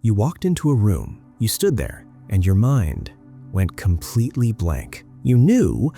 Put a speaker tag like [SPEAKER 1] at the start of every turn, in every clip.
[SPEAKER 1] You walked into a room, you stood there, and your mind went completely blank. You knew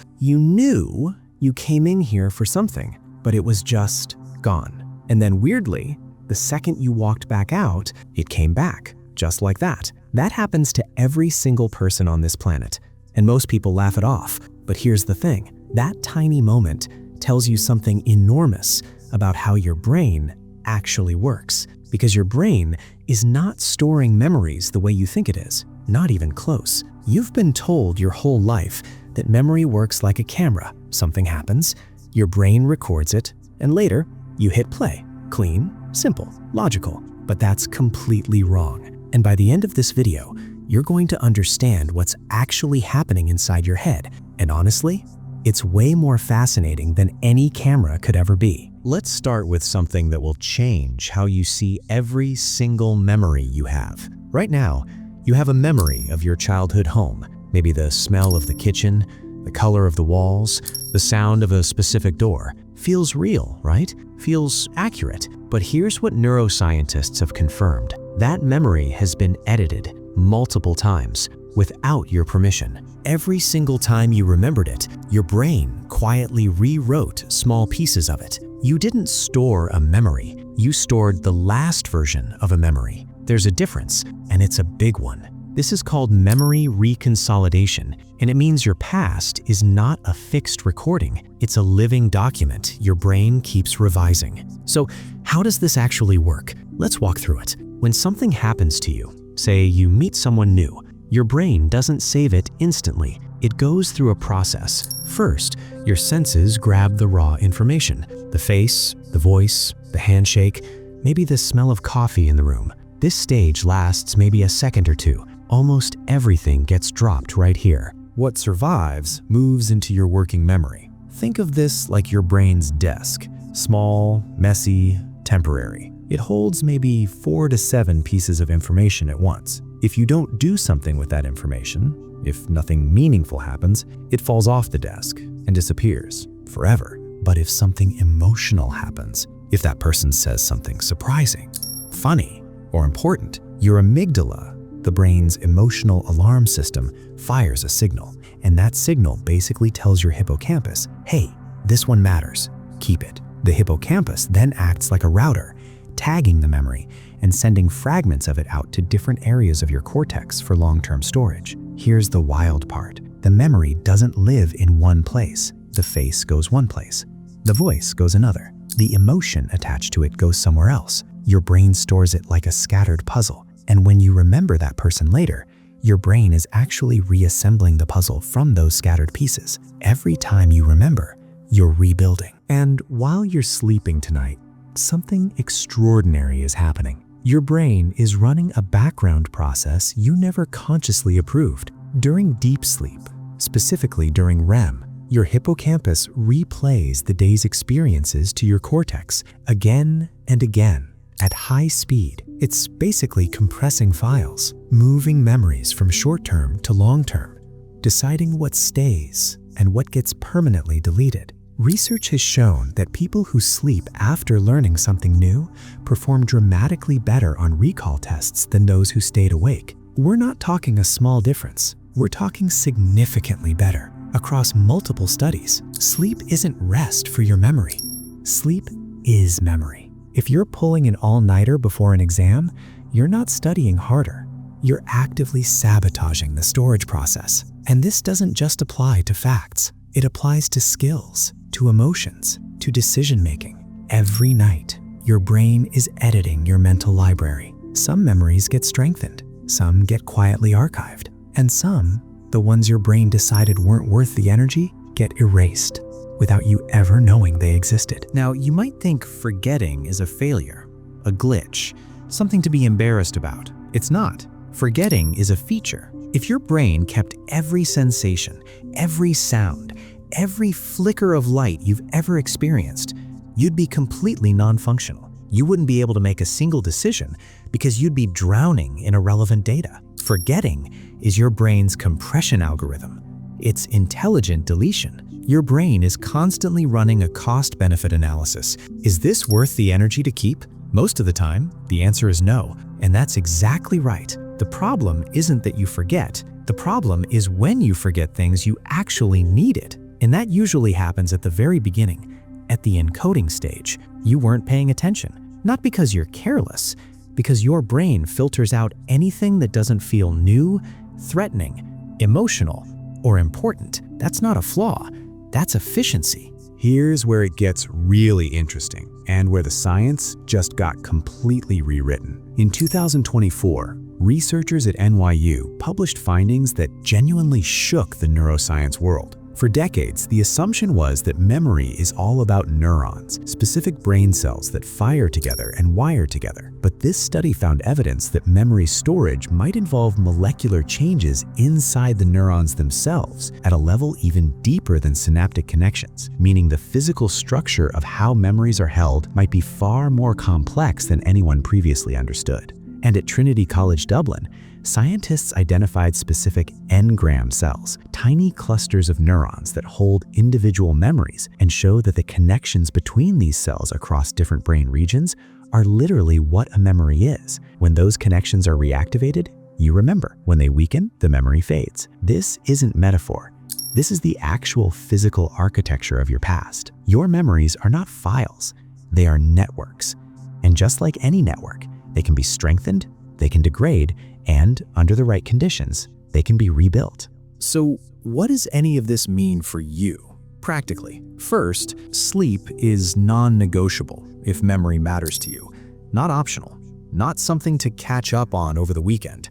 [SPEAKER 1] you came in here for something, but it was just gone. And then weirdly, the second you walked back out, it came back, just like that. That happens to every single person on this planet, and most people laugh it off. But here's the thing, that tiny moment tells you something enormous about how your brain actually works, because your brain is not storing memories the way you think it is, not even close. You've been told your whole life that memory works like a camera. Something happens, your brain records it, and later you hit play. Clean, simple, logical, but that's completely wrong. And by the end of this video, you're going to understand what's actually happening inside your head. And honestly, it's way more fascinating than any camera could ever be. Let's start with something that will change how you see every single memory you have. Right now, you have a memory of your childhood home. Maybe the smell of the kitchen, the color of the walls, the sound of a specific door. Feels real, right? Feels accurate. But here's what neuroscientists have confirmed. That memory has been edited multiple times without your permission. Every single time you remembered it, your brain quietly rewrote small pieces of it. You didn't store a memory, you stored the last version of a memory. There's a difference, and it's a big one. This is called memory reconsolidation, and it means your past is not a fixed recording. It's a living document your brain keeps revising. So how does this actually work? Let's walk through it. When something happens to you, say you meet someone new, your brain doesn't save it instantly. It goes through a process. First, your senses grab the raw information, the face, the voice, the handshake, maybe the smell of coffee in the room. This stage lasts maybe a second or two. Almost everything gets dropped right here. What survives moves into your working memory. Think of this like your brain's desk. Small, messy, temporary. It holds maybe 4 to 7 pieces of information at once. If you don't do something with that information, if nothing meaningful happens, it falls off the desk and disappears forever. But if something emotional happens, if that person says something surprising, funny, or important, your amygdala, the brain's emotional alarm system, fires a signal. And that signal basically tells your hippocampus, hey, this one matters, keep it. The hippocampus then acts like a router, tagging the memory and sending fragments of it out to different areas of your cortex for long-term storage. Here's the wild part. The memory doesn't live in one place. The face goes one place. The voice goes another. The emotion attached to it goes somewhere else. Your brain stores it like a scattered puzzle. And when you remember that person later, your brain is actually reassembling the puzzle from those scattered pieces. Every time you remember, you're rebuilding. And while you're sleeping tonight, something extraordinary is happening. Your brain is running a background process you never consciously approved. During deep sleep, specifically during REM, your hippocampus replays the day's experiences to your cortex again and again at high speed. It's basically compressing files, moving memories from short-term to long-term, deciding what stays and what gets permanently deleted. Research has shown that people who sleep after learning something new perform dramatically better on recall tests than those who stayed awake. We're not talking a small difference. We're talking significantly better. Across multiple studies, sleep isn't rest for your memory. Sleep is memory. If you're pulling an all-nighter before an exam, you're not studying harder. You're actively sabotaging the storage process. And this doesn't just apply to facts. It applies to skills, to emotions, to decision-making. Every night, your brain is editing your mental library. Some memories get strengthened, some get quietly archived, and some, the ones your brain decided weren't worth the energy, get erased without you ever knowing they existed. Now, you might think forgetting is a failure, a glitch, something to be embarrassed about. It's not. Forgetting is a feature. If your brain kept every sensation, every sound, every flicker of light you've ever experienced, you'd be completely non-functional. You wouldn't be able to make a single decision because you'd be drowning in irrelevant data. Forgetting is your brain's compression algorithm. It's intelligent deletion. Your brain is constantly running a cost-benefit analysis. Is this worth the energy to keep? Most of the time, the answer is no, and that's exactly right. The problem isn't that you forget. The problem is when you forget things you actually needed, and that usually happens at the very beginning, at the encoding stage. You weren't paying attention, not because you're careless, because your brain filters out anything that doesn't feel new, threatening, emotional, or important. That's not a flaw, that's efficiency.
[SPEAKER 2] Here's where it gets really interesting, and where the science just got completely rewritten. In 2024, researchers at NYU published findings that genuinely shook the neuroscience world. For decades, the assumption was that memory is all about neurons, specific brain cells that fire together and wire together. But this study found evidence that memory storage might involve molecular changes inside the neurons themselves at a level even deeper than synaptic connections, meaning the physical structure of how memories are held might be far more complex than anyone previously understood. And at Trinity College Dublin, scientists identified specific engram cells, tiny clusters of neurons that hold individual memories, and show that the connections between these cells across different brain regions are literally what a memory is. When those connections are reactivated, you remember. When they weaken, the memory fades. This isn't metaphor. This is the actual physical architecture of your past. Your memories are not files, they are networks. And just like any network, they can be strengthened, they can degrade, and under the right conditions, they can be rebuilt.
[SPEAKER 1] So what does any of this mean for you, practically? First, sleep is non-negotiable if memory matters to you, not optional, not something to catch up on over the weekend.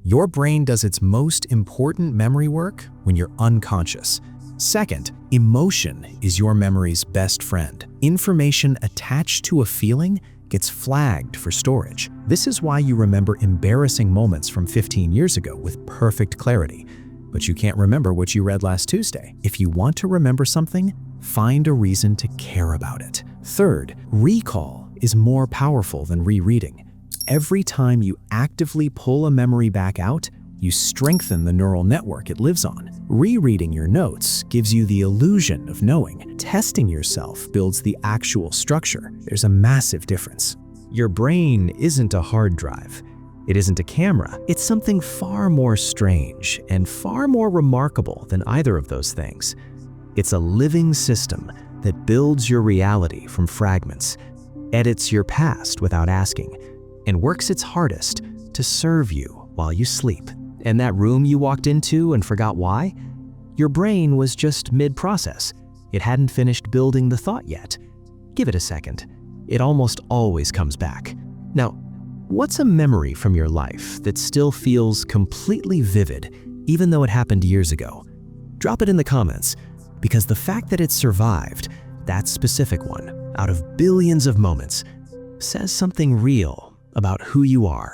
[SPEAKER 1] Your brain does its most important memory work when you're unconscious. Second, emotion is your memory's best friend. Information attached to a feeling gets flagged for storage. This is why you remember embarrassing moments from 15 years ago with perfect clarity, but you can't remember what you read last Tuesday. If you want to remember something, find a reason to care about it. Third, recall is more powerful than rereading. Every time you actively pull a memory back out, you strengthen the neural network it lives on. Rereading your notes gives you the illusion of knowing. Testing yourself builds the actual structure. There's a massive difference. Your brain isn't a hard drive. It isn't a camera. It's something far more strange and far more remarkable than either of those things. It's a living system that builds your reality from fragments, edits your past without asking, and works its hardest to serve you while you sleep. And that room you walked into and forgot why? Your brain was just mid-process. It hadn't finished building the thought yet. Give it a second. It almost always comes back. Now, what's a memory from your life that still feels completely vivid, even though it happened years ago? Drop it in the comments, because the fact that it survived, that specific one, out of billions of moments, says something real about who you are.